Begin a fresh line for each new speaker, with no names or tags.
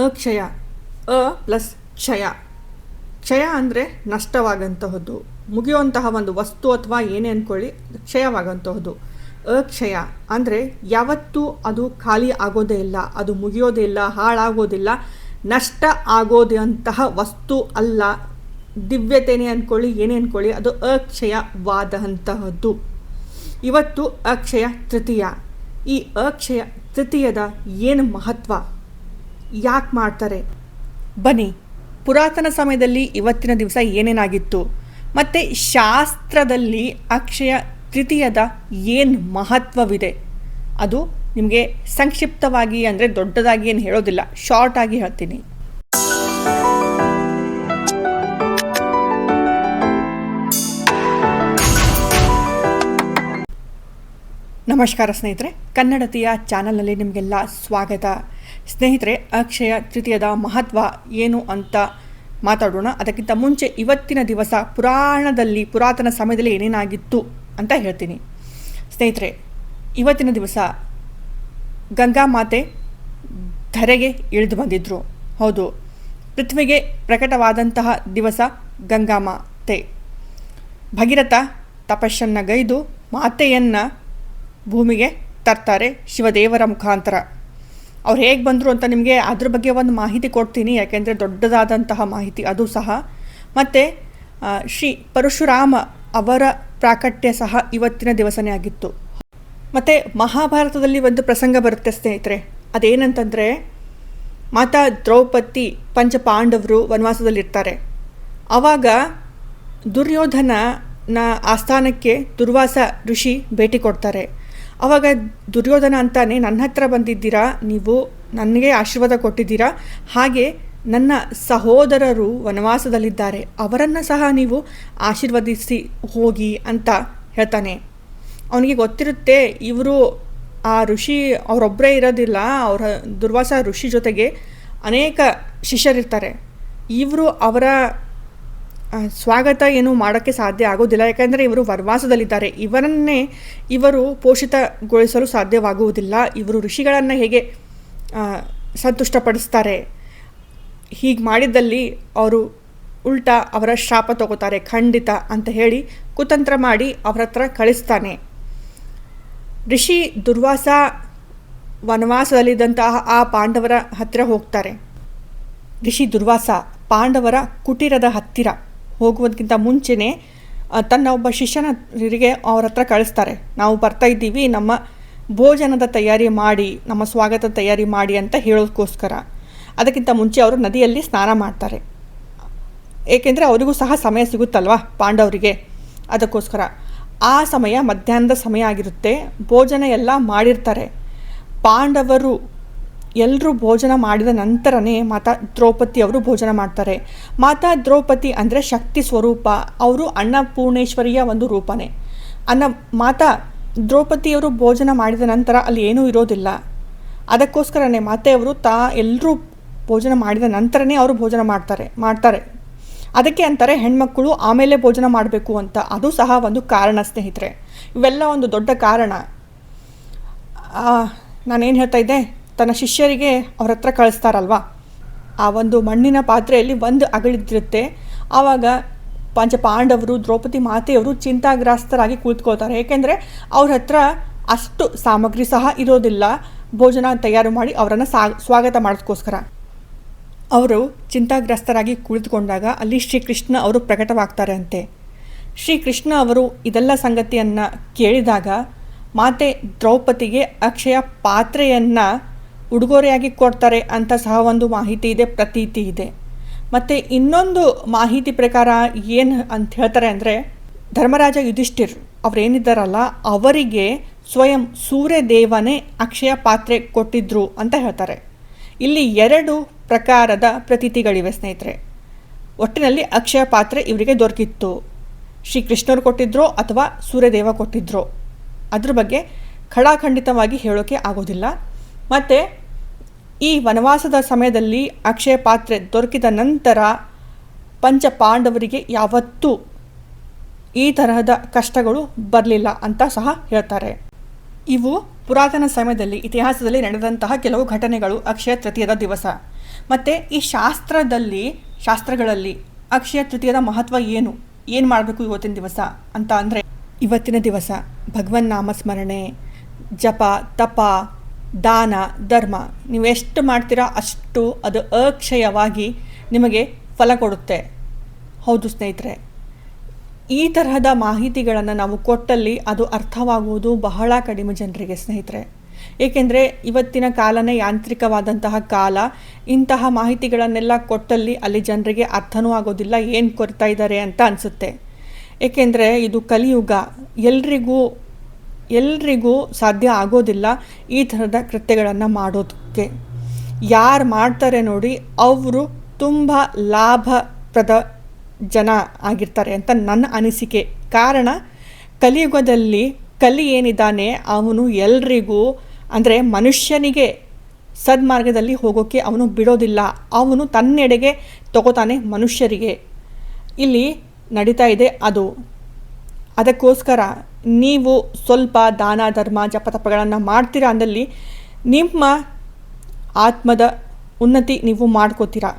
Akshaya. A plus ಕ್ಷಯ. ಕ್ಷಯ ಅಂದರೆ ನಷ್ಟವಾಗಂತಹದ್ದು, ಮುಗಿಯುವಂತಹ ಒಂದು ವಸ್ತು ಅಥವಾ ಏನೇ ಅಂದ್ಕೊಳ್ಳಿ, ಕ್ಷಯವಾಗಂತಹದ್ದು. ಅಕ್ಷಯ ಅಂದರೆ ಯಾವತ್ತೂ ಅದು ಖಾಲಿ ಆಗೋದೇ ಇಲ್ಲ, ಅದು ಮುಗಿಯೋದೇ ಇಲ್ಲ, ಹಾಳಾಗೋದಿಲ್ಲ, ನಷ್ಟ ಆಗೋದಂತಹ ವಸ್ತು ಅಲ್ಲ. ದಿವ್ಯತೆನೇ ಅಂದ್ಕೊಳ್ಳಿ, ಏನೇ ಅಂದ್ಕೊಳ್ಳಿ, ಅದು ಅಕ್ಷಯವಾದಂತಹದ್ದು. ಇವತ್ತು ಅಕ್ಷಯ ತೃತೀಯ. ಈ ಅಕ್ಷಯ ತೃತೀಯದ ಏನು ಮಹತ್ವ, ಯಾಕೆ ಮಾಡ್ತಾರೆ, ಬನ್ನಿ ಪುರಾತನ ಸಮಯದಲ್ಲಿ ಇವತ್ತಿನ ದಿವಸ ಏನೇನಾಗಿತ್ತು ಮತ್ತು ಶಾಸ್ತ್ರದಲ್ಲಿ ಅಕ್ಷಯ ತೃತೀಯದ ಏನು ಮಹತ್ವವಿದೆ ಅದು ನಿಮಗೆ ಸಂಕ್ಷಿಪ್ತವಾಗಿ, ಅಂದರೆ ದೊಡ್ಡದಾಗಿ ಏನು ಹೇಳೋದಿಲ್ಲ, ಶಾರ್ಟಾಗಿ ಹೇಳ್ತೀನಿ. ನಮಸ್ಕಾರ ಸ್ನೇಹಿತರೆ, ಕನ್ನಡತಿಯ ಚಾನಲ್ನಲ್ಲಿ ನಿಮಗೆಲ್ಲ ಸ್ವಾಗತ. ಸ್ನೇಹಿತರೆ, ಅಕ್ಷಯ ತೃತೀಯದ ಮಹತ್ವ ಏನು ಅಂತ ಮಾತಾಡೋಣ. ಅದಕ್ಕಿಂತ ಮುಂಚೆ ಇವತ್ತಿನ ದಿವಸ ಪುರಾತನ ಸಮಯದಲ್ಲಿ ಏನೇನಾಗಿತ್ತು ಅಂತ ಹೇಳ್ತೀನಿ. ಸ್ನೇಹಿತರೆ, ಇವತ್ತಿನ ದಿವಸ ಗಂಗಾ ಮಾತೆ ಧರೆಗೆ ಇಳಿದು ಬಂದಿದ್ದರು. ಹೌದು, ಪೃಥ್ವಿಗೆ ಪ್ರಕಟವಾದಂತಹ ದಿವಸ ಗಂಗಾ ಮಾತೆ. ಭಗೀರಥ ತಪಸ್ಸನ್ನು ಗೈದು ಮಾತೆಯನ್ನು ಭೂಮಿಗೆ ತರ್ತಾರೆ ಶಿವದೇವರ ಮುಖಾಂತರ. ಅವ್ರು ಹೇಗೆ ಬಂದರು ಅಂತ ನಿಮಗೆ ಅದ್ರ ಬಗ್ಗೆ ಒಂದು ಮಾಹಿತಿ ಕೊಡ್ತೀನಿ, ಯಾಕೆಂದರೆ ದೊಡ್ಡದಾದಂತಹ ಮಾಹಿತಿ ಅದು ಸಹ. ಮತ್ತು ಶ್ರೀ ಪರಶುರಾಮ ಅವರ ಪ್ರಾಕಟ್ಯ ಸಹ ಇವತ್ತಿನ ದಿವಸನೇ ಆಗಿತ್ತು. ಮತ್ತು ಮಹಾಭಾರತದಲ್ಲಿ ಒಂದು ಪ್ರಸಂಗ ಬರುತ್ತೆ ಸ್ನೇಹಿತರೆ, ಅದೇನಂತಂದರೆ ಮಾತಾ ದ್ರೌಪದಿ ಪಂಚಪಾಂಡವರು ವನವಾಸದಲ್ಲಿರ್ತಾರೆ. ಆವಾಗ ದುರ್ಯೋಧನನ ಆಸ್ಥಾನಕ್ಕೆ ದುರ್ವಾಸ ಋಷಿ ಭೇಟಿ ಕೊಡ್ತಾರೆ. ಆವಾಗ ದುರ್ಯೋಧನ ಅಂತಾನೆ, ನನ್ನ ಹತ್ರ ಬಂದಿದ್ದೀರಾ, ನೀವು ನನಗೆ ಆಶೀರ್ವಾದ ಕೊಟ್ಟಿದ್ದೀರಾ, ಹಾಗೆ ನನ್ನ ಸಹೋದರರು ವನವಾಸದಲ್ಲಿದ್ದಾರೆ, ಅವರನ್ನು ಸಹ ನೀವು ಆಶೀರ್ವದಿಸಿ ಹೋಗಿ ಅಂತ ಹೇಳ್ತಾನೆ. ಅವನಿಗೆ ಗೊತ್ತಿರುತ್ತೆ ಇವರು ಆ ಋಷಿ ಅವರೊಬ್ಬರೇ ಇರೋದಿಲ್ಲ, ಅವರ ದುರ್ವಾಸ ಋಷಿ ಜೊತೆಗೆ ಅನೇಕ ಶಿಷ್ಯರಿರ್ತಾರೆ. ಇವರು ಅವರ ಸ್ವಾಗತ ಏನು ಮಾಡೋಕ್ಕೆ ಸಾಧ್ಯ ಆಗೋದಿಲ್ಲ, ಯಾಕಂದರೆ ಇವರು ವನವಾಸದಲ್ಲಿದ್ದಾರೆ, ಇವರನ್ನೇ ಇವರು ಪೋಷಿತಗೊಳಿಸಲು ಸಾಧ್ಯವಾಗುವುದಿಲ್ಲ, ಇವರು ಋಷಿಗಳನ್ನು ಹೇಗೆ ಸಂತುಷ್ಟಪಡಿಸ್ತಾರೆ, ಹೀಗೆ ಮಾಡಿದ್ದಲ್ಲಿ ಅವರು ಉಲ್ಟಾ ಅವರ ಶಾಪ ತಗೋತಾರೆ ಖಂಡಿತ ಅಂತ ಹೇಳಿ ಕುತಂತ್ರ ಮಾಡಿ ಅವರ ಹತ್ರ ಕಳಿಸ್ತಾನೆ. ಋಷಿ ದುರ್ವಾಸ ವನವಾಸದಲ್ಲಿದ್ದಂತಹ ಆ ಪಾಂಡವರ ಹತ್ತಿರ ಹೋಗ್ತಾರೆ. ಋಷಿ ದುರ್ವಾಸ ಪಾಂಡವರ ಕುಟೀರದ ಹತ್ತಿರ ಹೋಗುವುದಕ್ಕಿಂತ ಮುಂಚೆನೇ ತನ್ನ ಒಬ್ಬ ಶಿಷ್ಯನಿಗೆ ಅವ್ರ ಹತ್ರ ಕಳಿಸ್ತಾರೆ, ನಾವು ಬರ್ತಾ ಇದ್ದೀವಿ, ನಮ್ಮ ಭೋಜನದ ತಯಾರಿ ಮಾಡಿ, ನಮ್ಮ ಸ್ವಾಗತ ತಯಾರಿ ಮಾಡಿ ಅಂತ ಹೇಳೋದಕ್ಕೋಸ್ಕರ. ಅದಕ್ಕಿಂತ ಮುಂಚೆ ಅವರು ನದಿಯಲ್ಲಿ ಸ್ನಾನ ಮಾಡ್ತಾರೆ, ಏಕೆಂದರೆ ಅವರಿಗೂ ಸಹ ಸಮಯ ಸಿಗುತ್ತಲ್ವ ಪಾಂಡವರಿಗೆ, ಅದಕ್ಕೋಸ್ಕರ. ಆ ಸಮಯ ಮಧ್ಯಾಹ್ನದ ಸಮಯ ಆಗಿರುತ್ತೆ, ಭೋಜನ ಎಲ್ಲ ಮಾಡಿರ್ತಾರೆ. ಪಾಂಡವರು ಎಲ್ಲರೂ ಭೋಜನ ಮಾಡಿದ ನಂತರನೇ ಮಾತಾ ದ್ರೌಪದಿ ಅವರು ಭೋಜನ ಮಾಡ್ತಾರೆ. ಮಾತಾ ದ್ರೌಪದಿ ಅಂದರೆ ಶಕ್ತಿ ಸ್ವರೂಪ, ಅವರು ಅನ್ನಪೂರ್ಣೇಶ್ವರಿಯ ಒಂದು ರೂಪನೇ. ಮಾತಾ ದ್ರೌಪದಿಯವರು ಭೋಜನ ಮಾಡಿದ ನಂತರ ಅಲ್ಲಿ ಏನೂ ಇರೋದಿಲ್ಲ, ಅದಕ್ಕೋಸ್ಕರನೇ ಮಾತೆಯವರು ಎಲ್ಲರೂ ಭೋಜನ ಮಾಡಿದ ನಂತರನೇ ಅವರು ಭೋಜನ ಮಾಡ್ತಾರೆ. ಅದಕ್ಕೆ ಅಂತಾರೆ ಹೆಣ್ಮಕ್ಕಳು ಆಮೇಲೆ ಭೋಜನ ಮಾಡಬೇಕು ಅಂತ. ಅದು ಸಹ ಒಂದು ಕಾರಣ ಸ್ನೇಹಿತರೆ, ಇವೆಲ್ಲ ಒಂದು ದೊಡ್ಡ ಕಾರಣ. ನಾನೇನು ಹೇಳ್ತಾ ಇದ್ದೆ, ತನ್ನ ಶಿಷ್ಯರಿಗೆ ಅವ್ರ ಹತ್ರ ಕಳಿಸ್ತಾರಲ್ವ, ಆ ಒಂದು ಮಣ್ಣಿನ ಪಾತ್ರೆಯಲ್ಲಿ ಒಂದು ಅಗಳಿದಿರುತ್ತೆ. ಆವಾಗ ಪಂಚಪಾಂಡವರು ದ್ರೌಪದಿ ಮಾತೆಯವರು ಚಿಂತಾಗ್ರಸ್ತರಾಗಿ ಕುಳಿತುಕೊಳ್ತಾರೆ, ಏಕೆಂದರೆ ಅವ್ರ ಹತ್ರ ಅಷ್ಟು ಸಾಮಗ್ರಿ ಸಹ ಇರೋದಿಲ್ಲ ಭೋಜನ ತಯಾರು ಮಾಡಿ ಅವರನ್ನು ಸ್ವಾಗತ ಮಾಡೋದಕ್ಕೋಸ್ಕರ. ಅವರು ಚಿಂತಾಗ್ರಸ್ತರಾಗಿ ಕುಳಿತುಕೊಂಡಾಗ ಅಲ್ಲಿ ಶ್ರೀಕೃಷ್ಣ ಅವರು ಪ್ರಕಟವಾಗ್ತಾರೆ ಅಂತೆ. ಶ್ರೀಕೃಷ್ಣ ಅವರು ಇದೆಲ್ಲ ಸಂಗತಿಯನ್ನು ಕೇಳಿದಾಗ ಮಾತೆ ದ್ರೌಪದಿಗೆ ಅಕ್ಷಯ ಪಾತ್ರೆಯನ್ನು ಉಡುಗೊರೆಯಾಗಿ ಕೊಡ್ತಾರೆ ಅಂತ ಸಹ ಒಂದು ಮಾಹಿತಿ ಇದೆ, ಪ್ರತೀತಿ ಇದೆ. ಮತ್ತು ಇನ್ನೊಂದು ಮಾಹಿತಿ ಪ್ರಕಾರ ಏನು ಅಂತ ಹೇಳ್ತಾರೆ ಅಂದರೆ, ಧರ್ಮರಾಜ ಯುಧಿಷ್ಠಿರ್ ಅವರೇನಿದ್ದಾರಲ್ಲ ಅವರಿಗೆ ಸ್ವಯಂ ಸೂರ್ಯದೇವನೇ ಅಕ್ಷಯ ಪಾತ್ರೆ ಕೊಟ್ಟಿದ್ರು ಅಂತ ಹೇಳ್ತಾರೆ. ಇಲ್ಲಿ 2 ಪ್ರಕಾರದ ಪ್ರತೀತಿಗಳಿವೆ ಸ್ನೇಹಿತರೆ. ಒಟ್ಟಿನಲ್ಲಿ ಅಕ್ಷಯ ಪಾತ್ರೆ ಇವರಿಗೆ ದೊರಕಿತ್ತು, ಶ್ರೀಕೃಷ್ಣರು ಕೊಟ್ಟಿದ್ರೋ ಅಥವಾ ಸೂರ್ಯದೇವ ಕೊಟ್ಟಿದ್ರೋ ಅದ್ರ ಬಗ್ಗೆ ಖಡಾಖಂಡಿತವಾಗಿ ಹೇಳೋಕ್ಕೆ ಆಗೋದಿಲ್ಲ. ಮತ್ತು ಈ ವನವಾಸದ ಸಮಯದಲ್ಲಿ ಅಕ್ಷಯ ಪಾತ್ರೆ ದೊರಕಿದ ನಂತರ ಪಂಚಪಾಂಡವರಿಗೆ ಯಾವತ್ತೂ ಈ ತರಹದ ಕಷ್ಟಗಳು ಬರಲಿಲ್ಲ ಅಂತ ಸಹ ಹೇಳ್ತಾರೆ. ಇವು ಪುರಾತನ ಸಮಯದಲ್ಲಿ ಇತಿಹಾಸದಲ್ಲಿ ನಡೆದಂತಹ ಕೆಲವು ಘಟನೆಗಳು ಅಕ್ಷಯ ತೃತೀಯದ ದಿವಸ. ಮತ್ತು ಈ ಶಾಸ್ತ್ರಗಳಲ್ಲಿ ಅಕ್ಷಯ ತೃತೀಯದ ಮಹತ್ವ ಏನು ಮಾಡಬೇಕು ಇವತ್ತಿನ ದಿವಸ ಅಂತ ಅಂದರೆ, ಇವತ್ತಿನ ದಿವಸ ಭಗವನ್ ನಾಮಸ್ಮರಣೆ, ಜಪ, ತಪ, ದಾನ, ಧರ್ಮ ನೀವೆಷ್ಟು ಮಾಡ್ತೀರಾ ಅಷ್ಟು ಅದು ಅಕ್ಷಯವಾಗಿ ನಿಮಗೆ ಫಲ ಕೊಡುತ್ತೆ. ಹೌದು ಸ್ನೇಹಿತರೆ, ಈ ತರಹದ ಮಾಹಿತಿಗಳನ್ನು ನಾವು ಕೊಟ್ಟಲ್ಲಿ ಅದು ಅರ್ಥವಾಗುವುದು ಬಹಳ ಕಡಿಮೆ ಜನರಿಗೆ ಸ್ನೇಹಿತರೆ. ಏಕೆಂದರೆ ಇವತ್ತಿನ ಕಾಲನೇ ಯಾಂತ್ರಿಕವಾದಂತಹ ಕಾಲ. ಇಂತಹ ಮಾಹಿತಿಗಳನ್ನೆಲ್ಲ ಕೊಟ್ಟಲ್ಲಿ ಅಲ್ಲಿ ಜನರಿಗೆ ಅರ್ಥನೂ ಆಗೋದಿಲ್ಲ, ಏನು ಕೊಡ್ತಾ ಇದ್ದಾರೆ ಅಂತ ಅನಿಸುತ್ತೆ. ಏಕೆಂದರೆ ಇದು ಕಲಿಯುಗ, ಎಲ್ರಿಗೂ ಸಾಧ್ಯ ಆಗೋದಿಲ್ಲ ಈ ಥರದ ಕೃತ್ಯಗಳನ್ನು ಮಾಡೋದಕ್ಕೆ. ಯಾರು ಮಾಡ್ತಾರೆ ನೋಡಿ ಅವರು ತುಂಬ ಲಾಭಪ್ರದ ಜನ ಆಗಿರ್ತಾರೆ ಅಂತ ನನ್ನ ಅನಿಸಿಕೆ. ಕಾರಣ, ಕಲಿಯುಗದಲ್ಲಿ ಕಲಿ ಏನಿದ್ದಾನೆ ಅವನು ಎಲ್ರಿಗೂ ಅಂದರೆ ಮನುಷ್ಯನಿಗೆ ಸದ್ಮಾರ್ಗದಲ್ಲಿ ಹೋಗೋಕ್ಕೆ ಅವನು ಬಿಡೋದಿಲ್ಲ. ಅವನು ತನ್ನೆಡೆಗೆ ತಗೋತಾನೆ ಮನುಷ್ಯರಿಗೆ. ಇಲ್ಲಿ ನಡೀತಾ ಇದೆ ಅದು. ಅದಕ್ಕೋಸ್ಕರ ನೀವು ಸ್ವಲ್ಪ ದಾನ, ಧರ್ಮ, ಜಪತಪಗಳನ್ನು ಮಾಡ್ತೀರಾ ಅಂದಲ್ಲಿ ನಿಮ್ಮ ಆತ್ಮದ ಉನ್ನತಿ ನೀವು ಮಾಡ್ಕೋತೀರಾ.